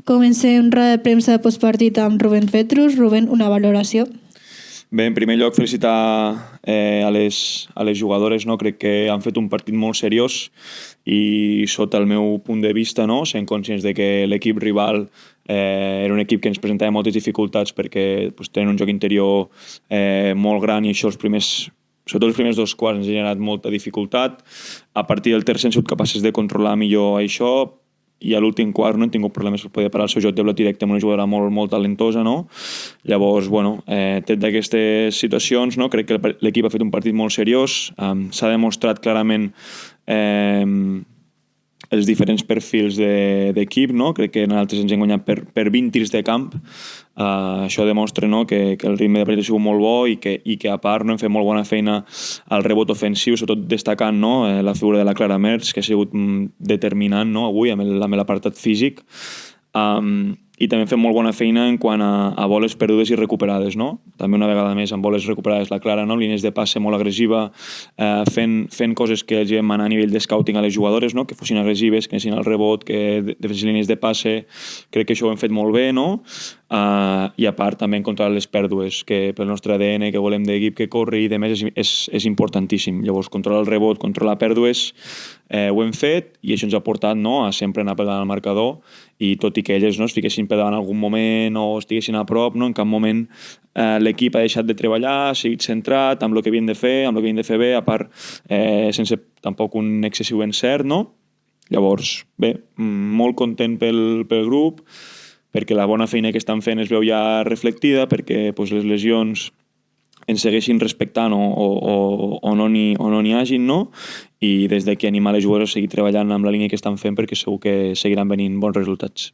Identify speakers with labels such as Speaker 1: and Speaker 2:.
Speaker 1: Comencem roda de premsa de postpartit amb Rubén Petrus. Rubén, una valoració.
Speaker 2: Bé, en primer lloc, felicitar a les jugadores, no? Crec que han fet un partit molt seriós i sota el meu punt de vista, no? Sent conscients de que l'equip rival era un equip que ens presentava moltes dificultats perquè pues, tenen un joc interior molt gran i això sobretot els primers dos quarts ens ha generat molta dificultat. A partir del tercer hem sigut capaces de controlar millor això i a l'últim quart no hem tingut problemes per poder parar el seu joc de bloc directe amb una jugadora molt, molt talentosa, no? Llavors, tret d'aquestes situacions, no? Crec que l'equip ha fet un partit molt seriós, s'ha demostrat clarament els diferents perfils d'equip, no? Crec que nosaltres ens hem guanyat per 20 tirs de camp. Això demostra, no? que el ritme de partit ha sigut molt bo i que a part no hem fet molt bona feina al rebot ofensiu, sobretot destacant, no? La figura de la Clara Mertz, que ha sigut determinant, no? Avui amb l'apartat físic. I també hem fet molt bona feina en quant a boles perdudes i recuperades, no? També una vegada més amb boles recuperades la Clara, no? Línies de passe molt agressiva, fent coses que els vam anar a nivell de scouting a les jugadores, no? Que fossin agressives, que anessin al rebot, que fessin línies de passe. Crec que això ho hem fet molt bé, no? I a part també en controlar les pèrdues, que pel nostre ADN que volem d'equip que corri i de més és importantíssim. Llavors controlar el rebot, controlar pèrdues ho hem fet i això ens ha portat, no? A sempre anar per davant al marcador i tot i que elles no, es fiquessin per davant en algun moment o estiguessin a prop, no? En cap moment l'equip ha deixat de treballar, ha seguit centrat amb el que havien de fer, amb el que havien de fer bé, a part sense tampoc un excessiu encert, no? Llavors, bé, molt content pel grup, perquè la bona feina que estan fent es veu ja reflectida, perquè pues, les lesions ens segueixin respectant o no n'hi hagin, no? I des d'aquí animar les jugadores a seguir treballant amb la línia que estan fent perquè segur que seguiran venint bons resultats.